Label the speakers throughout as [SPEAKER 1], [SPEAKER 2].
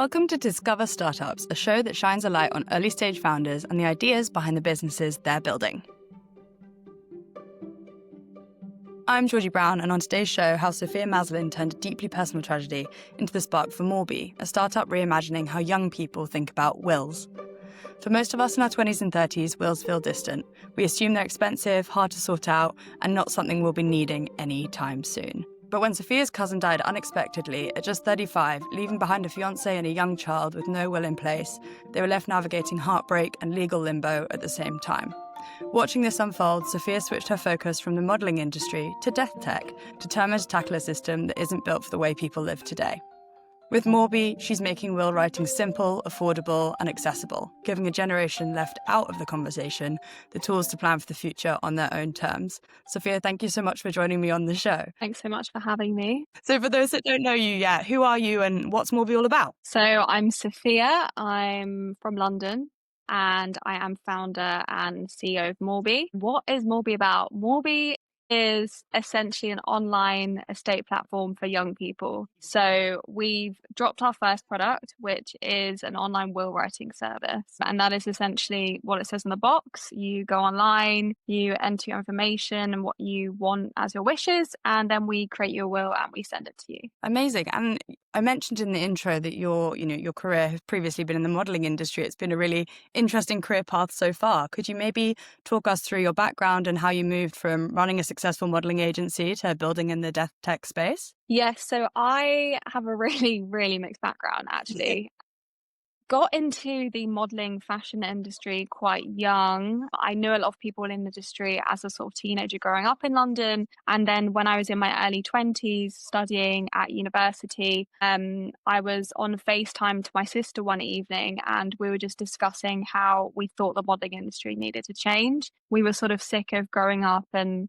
[SPEAKER 1] Welcome to Discover Startups, a show that shines a light on early-stage founders and the ideas behind the businesses they're building. I'm Georgie Brown, and on today's show, how Sophia Maslin turned a deeply personal tragedy into the spark for Morby, a startup reimagining how young people think about wills. For most of us in our 20s and 30s, wills feel distant. We assume they're expensive, hard to sort out, and not something we'll be needing anytime soon. But when Sophia's cousin died unexpectedly at just 35, leaving behind a fiancée and a young child with no will in place, they were left navigating heartbreak and legal limbo at the same time. Watching this unfold, Sophia switched her focus from the modelling industry to death tech, determined to tackle a system that isn't built for the way people live today. With Morby, she's making will writing simple, affordable, and accessible, giving a generation left out of the conversation the tools to plan for the future on their own terms. Sophia, thank you so much for joining me on the show.
[SPEAKER 2] Thanks so much for having me.
[SPEAKER 1] So for those that don't know you yet, who are you and what's Morby all about?
[SPEAKER 2] So I'm Sophia. I'm from London and I am founder and CEO of Morby. What is Morby about? Morby is essentially an online estate platform for young people. So we've dropped our first product, which is an online will writing service. And that is essentially what it says in the box. You go online, you enter your information and what you want as your wishes, and then we create your will and we send it to you.
[SPEAKER 1] Amazing. And I mentioned in the intro that your career has previously been in the modelling industry. It's been a really interesting career path so far. Could you maybe talk us through your background and how you moved from running a successful modelling agency to building in the death tech space?
[SPEAKER 2] Yes, so I have a really, really mixed background, actually. Got into the modelling fashion industry quite young. I knew a lot of people in the industry as a sort of teenager growing up in London. And then when I was in my early 20s studying at university, I was on FaceTime to my sister one evening and we were just discussing how we thought the modelling industry needed to change. We were sort of sick of growing up and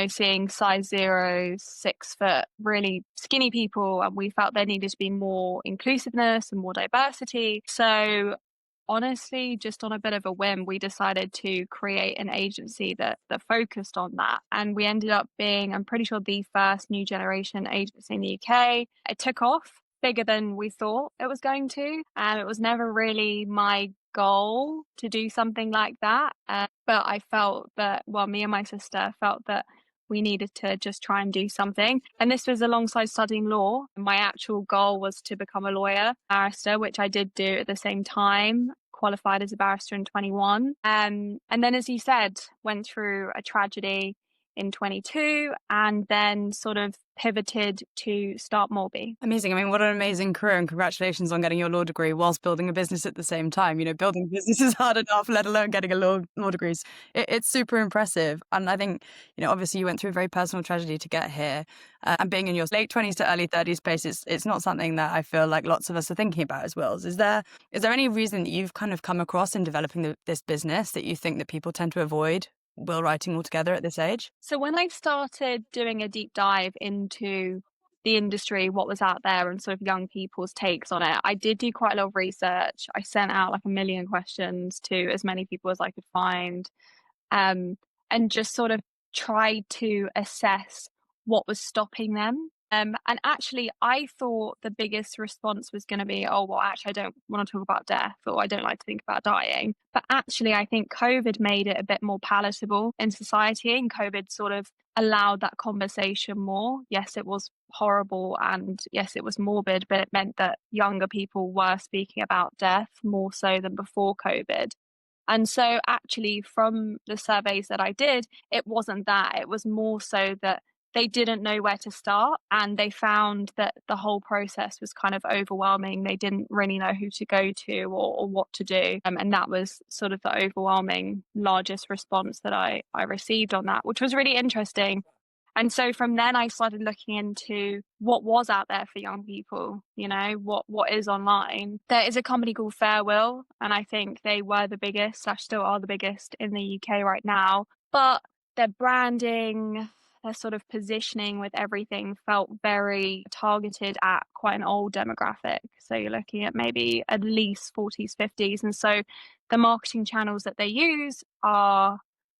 [SPEAKER 2] seeing size 0, 6 foot, really skinny people. And we felt there needed to be more inclusiveness and more diversity. So honestly, just on a bit of a whim, we decided to create an agency that focused on that. And we ended up being, I'm pretty sure, the first new generation agency in the UK. It took off bigger than we thought it was going to. And it was never really my goal to do something like that. But I felt that, me and my sister felt that we needed to just try and do something. And this was alongside studying law. My actual goal was to become a lawyer, barrister, which I did do at the same time, qualified as a barrister in 21. And then, as you said, went through a tragedy in 22 and then sort of pivoted to start Morby.
[SPEAKER 1] Amazing. I mean, what an amazing career, and congratulations on getting your law degree whilst building a business at the same time. Building a business is hard enough, let alone getting a law degree. It's super impressive. And I think, obviously you went through a very personal tragedy to get here. And being in your late 20s to early 30s space, it's not something that I feel like lots of us are thinking about as wills. Is there any reason that you've kind of come across in developing this business that you think that people tend to avoid will writing altogether at this age?
[SPEAKER 2] So when I started doing a deep dive into the industry, what was out there and sort of young people's takes on it, I did do quite a lot of research. I sent out like 1 million questions to as many people as I could find, and just sort of tried to assess what was stopping them. And actually, I thought the biggest response was going to be, actually, I don't want to talk about death, or I don't like to think about dying. But actually, I think COVID made it a bit more palatable in society, and COVID sort of allowed that conversation more. Yes, it was horrible, and yes, it was morbid, but it meant that younger people were speaking about death more so than before COVID. And so actually, from the surveys that I did, it wasn't that. It was more so that they didn't know where to start, and they found that the whole process was kind of overwhelming. They didn't really know who to go to or what to do. And that was sort of the overwhelming largest response that I received on that, which was really interesting. And so from then I started looking into what was out there for young people, what is online. There is a company called Farewell, and I think they were the biggest, still are the biggest in the UK right now. But their branding, their sort of positioning with everything felt very targeted at quite an old demographic. So you're looking at maybe at least 40s, 50s. And so the marketing channels that they use are,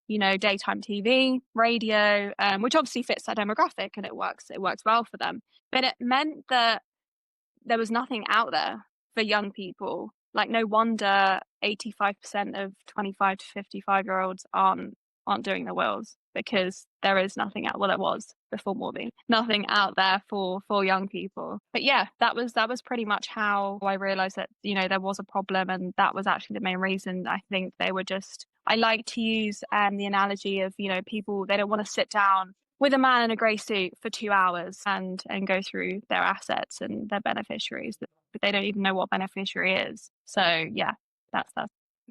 [SPEAKER 2] daytime TV, radio, which obviously fits that demographic and it works well for them. But it meant that there was nothing out there for young people. Like, no wonder 85% of 25 to 55-year-olds aren't doing their wills, because there is nothing out, well, there was before Morby, nothing out there for young people. But yeah, that was pretty much how I realized that, there was a problem, and that was actually the main reason. I think they were just, I like to use the analogy of, people, they don't want to sit down with a man in a grey suit for 2 hours and go through their assets and their beneficiaries. They don't even know what beneficiary is. So yeah, that's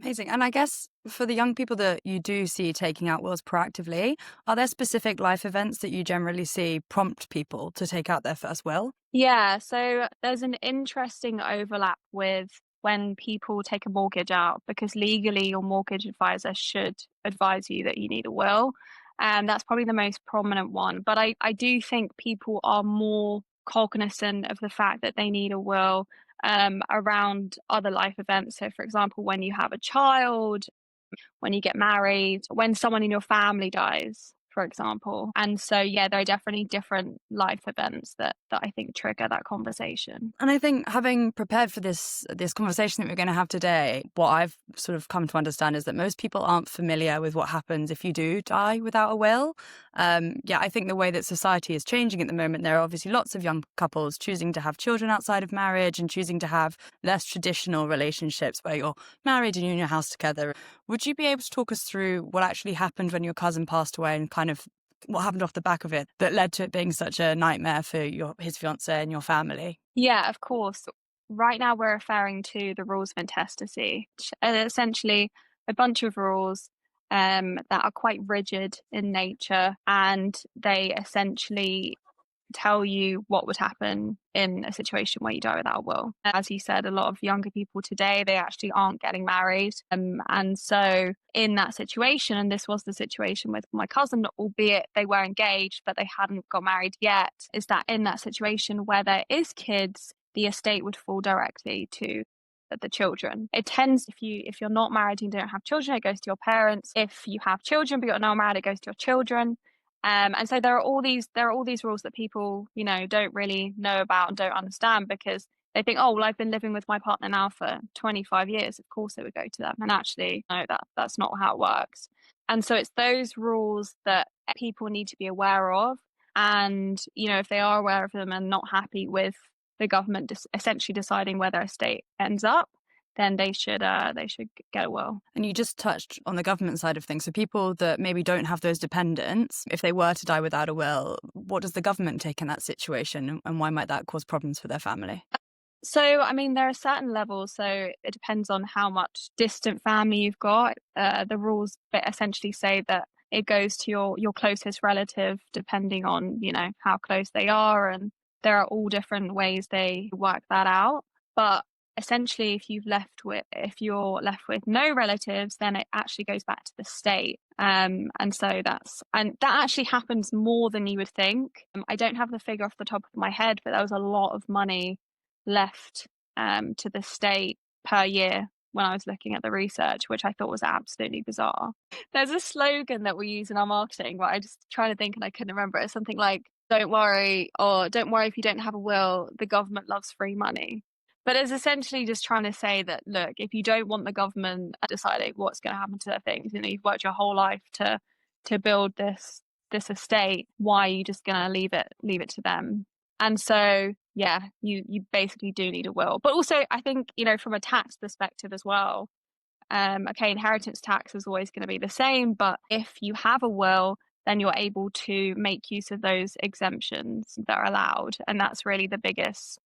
[SPEAKER 1] Amazing. And I guess for the young people that you do see taking out wills proactively, are there specific life events that you generally see prompt people to take out their first will?
[SPEAKER 2] Yeah, so there's an interesting overlap with when people take a mortgage out, because legally your mortgage advisor should advise you that you need a will. And that's probably the most prominent one. But I do think people are more cognizant of the fact that they need a will around other life events. So, for example, when you have a child, when you get married, when someone in your family dies, for example. And so, yeah, there are definitely different life events that I think trigger that conversation.
[SPEAKER 1] And I think, having prepared for this conversation that we're going to have today, what I've sort of come to understand is that most people aren't familiar with what happens if you do die without a will. I think the way that society is changing at the moment, there are obviously lots of young couples choosing to have children outside of marriage and choosing to have less traditional relationships where you're married and you're in your house together. Would you be able to talk us through what actually happened when your cousin passed away, and kind of what happened off the back of it that led to it being such a nightmare for his fiancée and your family?
[SPEAKER 2] Yeah, of course. Right now we're referring to the rules of intestacy, which are essentially a bunch of rules that are quite rigid in nature, and they essentially tell you what would happen in a situation where you die without a will. As you said, a lot of younger people today, they actually aren't getting married. And so in that situation, and this was the situation with my cousin, albeit they were engaged, but they hadn't got married yet, is that in that situation where there is kids, the estate would fall directly to the children. It tends, if you're not married and you don't have children, it goes to your parents. If you have children but you're not married, it goes to your children. And so there are all these rules that people, don't really know about and don't understand, because they think, oh, well, I've been living with my partner now for 25 years. Of course it would go to them. And actually, no, that's not how it works. And so it's those rules that people need to be aware of. And, if they are aware of them and not happy with the government essentially deciding where their estate ends up, then they should get a will.
[SPEAKER 1] And you just touched on the government side of things. So people that maybe don't have those dependents, if they were to die without a will, what does the government take in that situation, and why might that cause problems for their family?
[SPEAKER 2] So, I mean, there are certain levels. So it depends on how much distant family you've got. The rules essentially say that it goes to your closest relative, depending on, how close they are. And there are all different ways they work that out. But essentially, if you're left with no relatives, then it actually goes back to the state. And that actually happens more than you would think. I don't have the figure off the top of my head, but there was a lot of money left to the state per year when I was looking at the research, which I thought was absolutely bizarre. There's a slogan that we use in our marketing, but I just trying to think and I couldn't remember it. It's something like, don't worry, or don't worry if you don't have a will, the government loves free money. But it's essentially just trying to say that, look, if you don't want the government deciding what's going to happen to their things, you've worked your whole life to build this estate, why are you just going to leave it to them? And so, yeah, you basically do need a will. But also, I think, from a tax perspective as well, okay, inheritance tax is always going to be the same, but if you have a will, then you're able to make use of those exemptions that are allowed. And that's really the biggest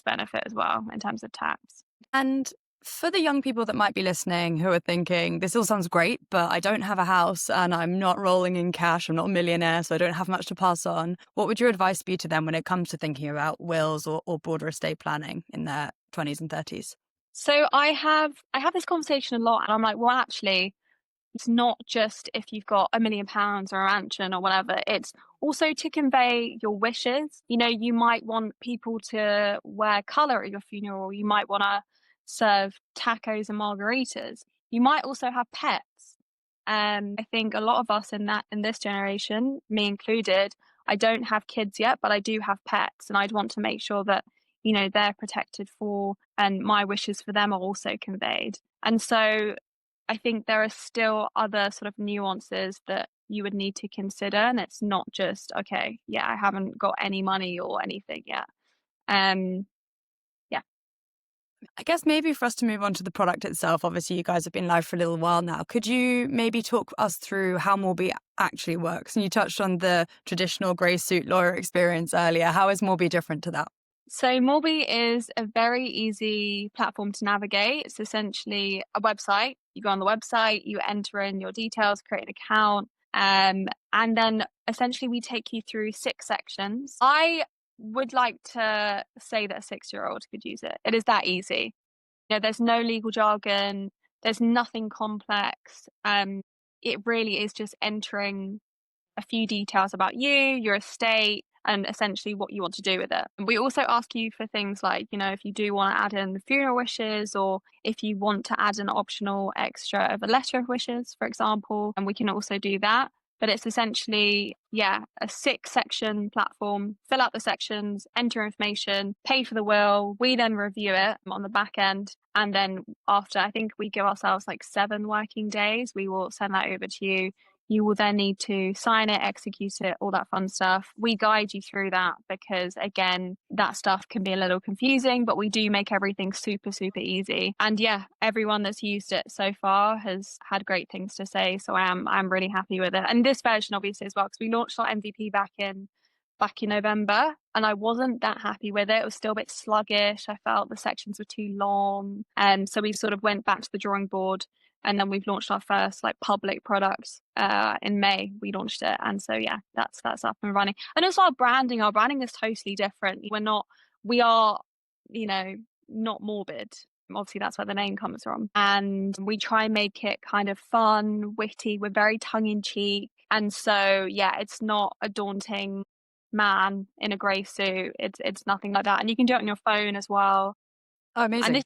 [SPEAKER 2] benefit as well in terms of tax.
[SPEAKER 1] And for the young people that might be listening who are thinking, this all sounds great, but I don't have a house and I'm not rolling in cash, I'm not a millionaire, so I don't have much to pass on, what would your advice be to them when it comes to thinking about wills or broader estate planning in their 20s and 30s?
[SPEAKER 2] So I have this conversation a lot, and I'm like, well, actually, it's not just if you've got £1 million or a mansion or whatever. It's also to convey your wishes. You might want people to wear colour at your funeral. You might want to serve tacos and margaritas. You might also have pets. I think a lot of us in this generation, me included, I don't have kids yet, but I do have pets, and I'd want to make sure that they're protected for, and my wishes for them are also conveyed. And so I think there are still other sort of nuances that you would need to consider, and it's not just, okay, yeah, I haven't got any money or anything yet. Yeah.
[SPEAKER 1] I guess maybe for us to move on to the product itself, obviously you guys have been live for a little while now. Could you maybe talk us through how Morby actually works? And you touched on the traditional grey suit lawyer experience earlier. How is Morby different to that?
[SPEAKER 2] So Morby is a very easy platform to navigate. It's essentially a website. You go on the website, you enter in your details, create an account, and then essentially we take you through 6 sections. I would like to say that a 6-year-old could use it. It is that easy. There's no legal jargon. There's nothing complex. It really is just entering a few details about you, your estate, and essentially what you want to do with it. And we also ask you for things like, if you do want to add in the funeral wishes, or if you want to add an optional extra of a letter of wishes, for example, and we can also do that. But it's essentially, a 6-section platform. Fill out the sections, enter information, pay for the will. We then review it on the back end. And then after, I think we give ourselves like 7 working days, we will send that over to you. You will then need to sign it, execute it, all that fun stuff. We guide you through that because, again, that stuff can be a little confusing, but we do make everything super, super easy. And everyone that's used it so far has had great things to say. So I'm really happy with it. And this version, obviously, as well, because we launched our MVP back in November, and I wasn't that happy with it. It was still a bit sluggish. I felt the sections were too long. So we sort of went back to the drawing board. And then we've launched our first public product in May. We launched it, and so that's up and running. And also our branding is totally different. We are not morbid. Obviously that's where the name comes from, and we try and make it kind of fun, witty. We're very tongue-in-cheek, and so it's not a daunting man in a grey suit. It's nothing like that, and you can do it on your phone as well.
[SPEAKER 1] Oh, amazing.
[SPEAKER 2] And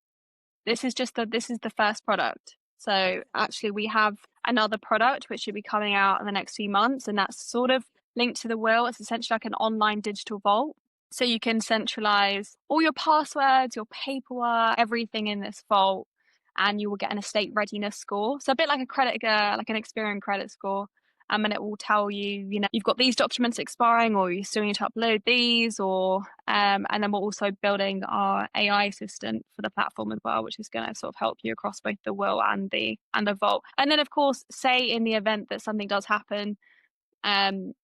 [SPEAKER 2] this is the first product. So actually we have another product which should be coming out in the next few months, and that's sort of linked to the will. It's essentially like an online digital vault. So you can centralize all your passwords, your paperwork, everything in this vault, and you will get an estate readiness score. So a bit like like an Experian credit score. And it will tell you, you've got these documents expiring, or you still need to upload these, or and then we're also building our AI assistant for the platform as well, which is going to sort of help you across both the will and the vault. And then, of course, say in the event that something does happen,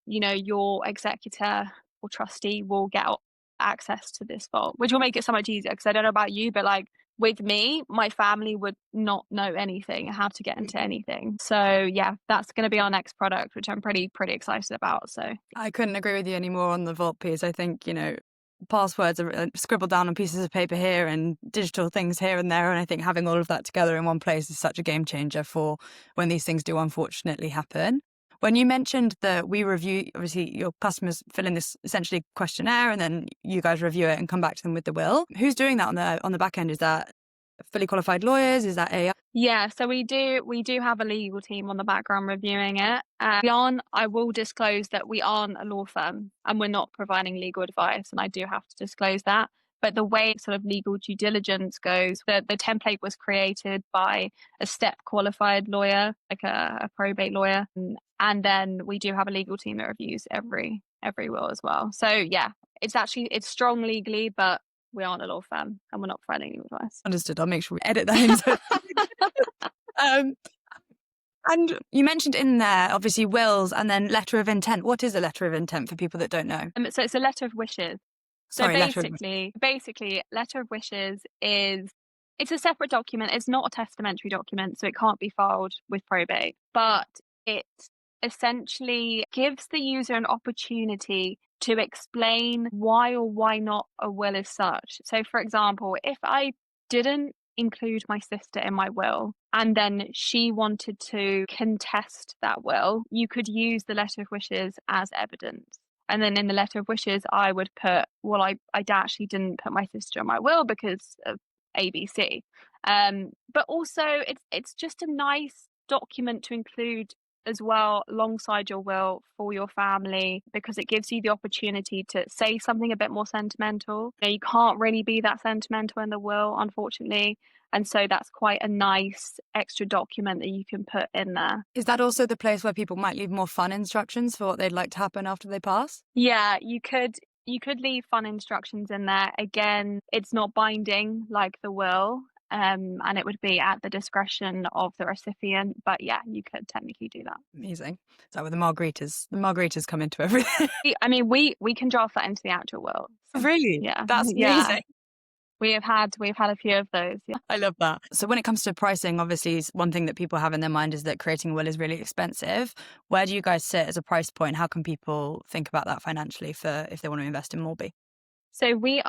[SPEAKER 2] your executor or trustee will get access to this vault, which will make it so much easier. Because I don't know about you, but with me, my family would not know anything, how to get into anything. So that's going to be our next product, which I'm pretty excited about. So
[SPEAKER 1] I couldn't agree with you anymore on the vault piece. I think, passwords are scribbled down on pieces of paper here and digital things here and there. And I think having all of that together in one place is such a game changer for when these things do unfortunately happen. When you mentioned that we review, obviously your customers fill in this essentially questionnaire and then you guys review it and come back to them with the will. Who's doing that on the back end? Is that fully qualified lawyers? Is that AI?
[SPEAKER 2] Yeah, so we do have a legal team on the background reviewing it. I will disclose that we aren't a law firm and we're not providing legal advice, and I do have to disclose that. But the way sort of legal due diligence goes, the template was created by a step qualified lawyer, like a probate lawyer. And then we do have a legal team that reviews every will as well. So it's strong legally, but we aren't a law firm and we're not providing legal advice.
[SPEAKER 1] Understood. I'll make sure we edit that in. And you mentioned in there, obviously, wills and then letter of intent. What is a letter of intent for people that don't know?
[SPEAKER 2] So it's a letter of wishes.
[SPEAKER 1] Sorry,
[SPEAKER 2] basically, letter of wishes it's a separate document. It's not a testamentary document, so it can't be filed with probate. But it essentially gives the user an opportunity to explain why or why not a will is such. So, for example, if I didn't include my sister in my will and then she wanted to contest that will, you could use the letter of wishes as evidence. And then in the letter of wishes, I would put, well, I actually didn't put my sister in my will because of ABC. But also, it's just a nice document to include as well alongside your will for your family, because it gives you the opportunity to say something a bit more sentimental. You know, you can't really be that sentimental in the will, unfortunately. And so that's quite a nice extra document that you can put in there.
[SPEAKER 1] Is that also the place where people might leave more fun instructions for what they'd like to happen after they pass?
[SPEAKER 2] Yeah, you could leave fun instructions in there. Again, it's not binding like the will, and it would be at the discretion of the recipient. But yeah, you could technically do that.
[SPEAKER 1] Amazing. Is that where the margaritas? The margaritas come into everything.
[SPEAKER 2] I mean, we can draft that into the actual will. So,
[SPEAKER 1] Really?
[SPEAKER 2] yeah,
[SPEAKER 1] That's
[SPEAKER 2] yeah.
[SPEAKER 1] amazing.
[SPEAKER 2] We've had a few of those. Yeah.
[SPEAKER 1] I love that. So when it comes to pricing, obviously one thing that people have in their mind is that creating a will is really expensive. Where do you guys sit as a price point? How can people think about that financially for if they want to invest in Morby?
[SPEAKER 2] So we're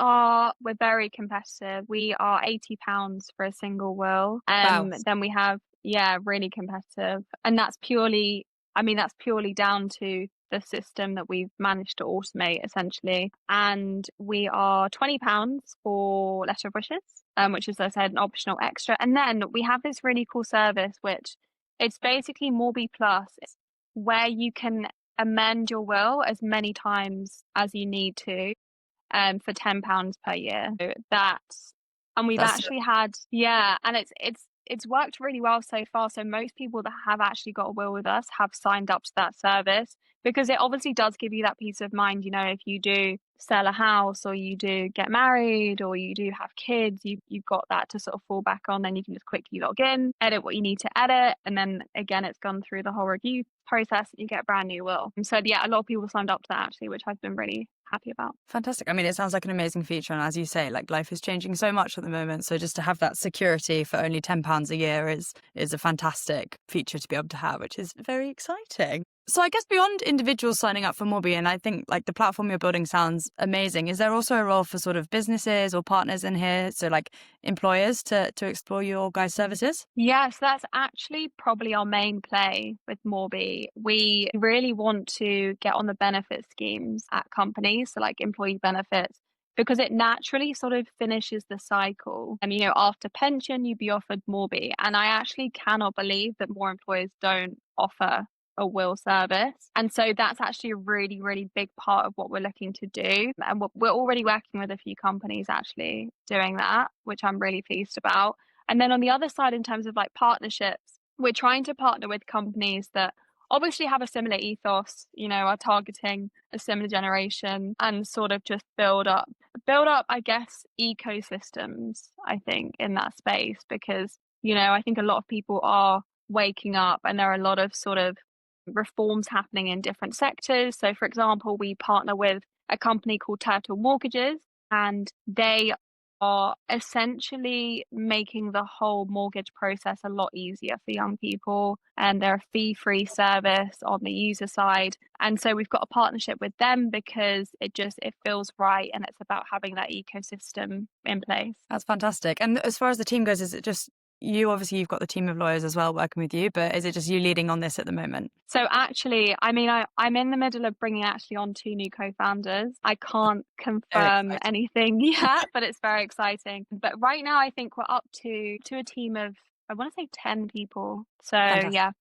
[SPEAKER 2] very competitive. We are £80 for a single will.
[SPEAKER 1] Wow.
[SPEAKER 2] Then we have, yeah, really competitive. And that's purely, I mean, that's purely down to the system that we've managed to automate essentially. And we are £20 for letter of wishes, which is, as I said, an optional extra. And then we have this really cool service, which it's basically Morby Plus, where you can amend your will as many times as you need to, for £10 per year. So and we've
[SPEAKER 1] That's
[SPEAKER 2] actually had, yeah, and it's worked really well so far. So most people that have actually got a will with us have signed up to that service, because it obviously does give you that peace of mind. You know, if you do sell a house or you do get married or you do have kids, you've got that to sort of fall back on. Then you can just quickly log in, edit what you need to edit, and then again it's gone through the whole review process and you get a brand new will. And so yeah, a lot of people signed up to that actually, which I've been really happy about.
[SPEAKER 1] fantastic. I mean, it sounds like an amazing feature. And as you say, like life is changing so much at the moment. So just to have that security for only £10 a year is a fantastic feature to be able to have, which is very exciting. So I guess beyond individuals signing up for Morby, and I think like the platform you're building sounds amazing, is there also a role for sort of businesses or partners in here? So like employers to explore your guys' services?
[SPEAKER 2] Yes, that's actually probably our main play with Morby. We really want to get on the benefit schemes at companies, so like employee benefits, because it naturally sort of finishes the cycle. And, you know, after pension, you'd be offered Morby. And I actually cannot believe that more employers don't offer a will service. And so that's actually a really, really big part of what we're looking to do. And we're already working with a few companies actually doing that, which I'm really pleased about. And then on the other side, in terms of like partnerships, we're trying to partner with companies that obviously have a similar ethos, you know, are targeting a similar generation, and sort of just build up, I guess, ecosystems, I think, in that space. Because, you know, I think a lot of people are waking up and there are a lot of sort of reforms happening in different sectors. So for example, we partner with a company called Turtle Mortgages, and they are essentially making the whole mortgage process a lot easier for young people. And they're a fee-free service on the user side. And so we've got a partnership with them because it feels right, and it's about having that ecosystem in place.
[SPEAKER 1] That's fantastic. And as far as the team goes, is it just you? Obviously, you've got the team of lawyers as well working with you, but is it just you leading on this at the moment?
[SPEAKER 2] So actually, I mean, I'm in the middle of bringing actually on 2 new co-founders. I can't confirm anything yet, but it's very exciting. But right now, I think we're up to a team of, I want to say 10 people. So
[SPEAKER 1] Fantastic.
[SPEAKER 2] yeah,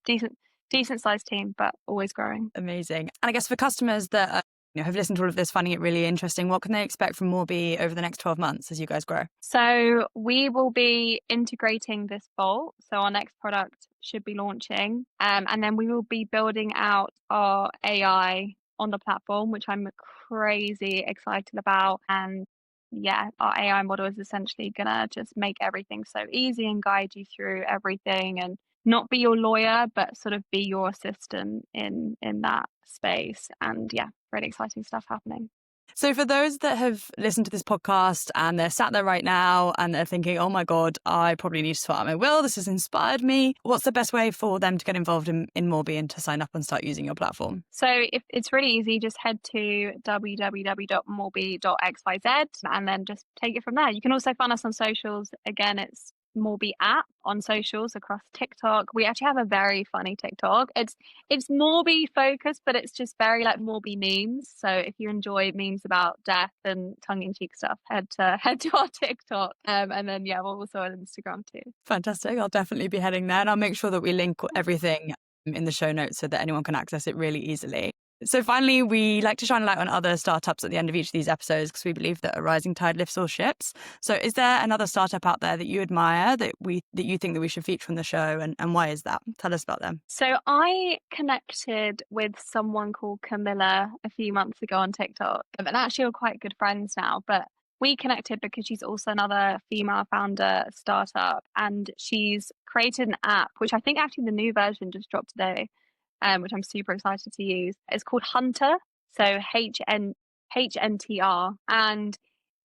[SPEAKER 2] decent sized team, but always growing.
[SPEAKER 1] Amazing. And I guess for customers that have listened to all of this, finding it really interesting, what can they expect from Morby over the next 12 months as you guys grow?
[SPEAKER 2] So we will be integrating this vault. So our next product should be launching. And then we will be building out our AI on the platform, which I'm crazy excited about. And yeah, our AI model is essentially going to just make everything so easy and guide you through everything, and not be your lawyer, but sort of be your assistant in that space. And yeah, really exciting stuff happening.
[SPEAKER 1] So for those that have listened to this podcast and they're sat there right now and they're thinking, oh my God, I probably need to sort out my will, this has inspired me, what's the best way for them to get involved in Morby and to sign up and start using your platform?
[SPEAKER 2] So if it's really easy, just head to www.morby.xyz and then just take it from there. You can also find us on socials. Again, it's Morby app on socials across TikTok. We actually have a very funny TikTok. It's Morby focused, but it's just very like Morby memes. So if you enjoy memes about death and tongue-in-cheek stuff, head to our TikTok. And then yeah, we're also on Instagram too.
[SPEAKER 1] Fantastic. I'll definitely be heading there, and I'll make sure that we link everything in the show notes so that anyone can access it really easily. So finally, we like to shine a light on other startups at the end of each of these episodes because we believe that a rising tide lifts all ships. So is there another startup out there that you admire that you think that we should feature on the show, and why is that? Tell us about them.
[SPEAKER 2] So I connected with someone called Camilla a few months ago on TikTok, and actually we're quite good friends now, but we connected because she's also another female founder startup, and she's created an app, which I think actually the new version just dropped today, which I'm super excited to use. It's called Hunter, so HNTR, and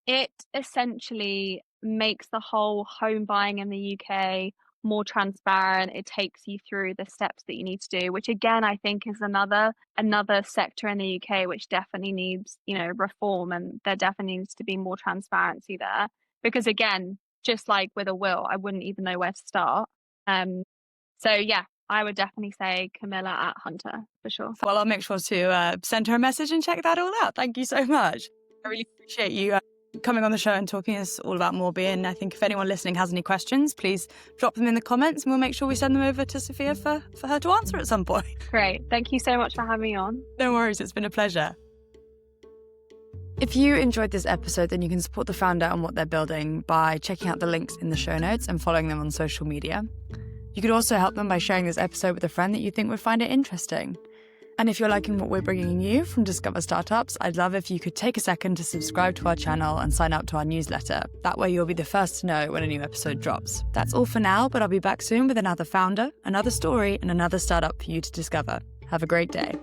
[SPEAKER 2] it essentially makes the whole home buying in the UK more transparent. It takes you through the steps that you need to do, which again I think is another sector in the UK which definitely needs, reform, and there definitely needs to be more transparency there. Because again, just like with a will, I wouldn't even know where to start. So yeah, I would definitely say Camilla at Hunter for sure.
[SPEAKER 1] Well, I'll make sure to send her a message and check that all out. Thank you so much. I really appreciate you coming on the show and talking to us all about Morby. And I think if anyone listening has any questions, please drop them in the comments and we'll make sure we send them over to Sophia for her to answer at some point.
[SPEAKER 2] Great. Thank you so much for having me on.
[SPEAKER 1] No worries. It's been a pleasure. If you enjoyed this episode, then you can support the founder and what they're building by checking out the links in the show notes and following them on social media. You could also help them by sharing this episode with a friend that you think would find it interesting. And if you're liking what we're bringing you from Discover Startups, I'd love if you could take a second to subscribe to our channel and sign up to our newsletter. That way you'll be the first to know when a new episode drops. That's all for now, but I'll be back soon with another founder, another story, and another startup for you to discover. Have a great day.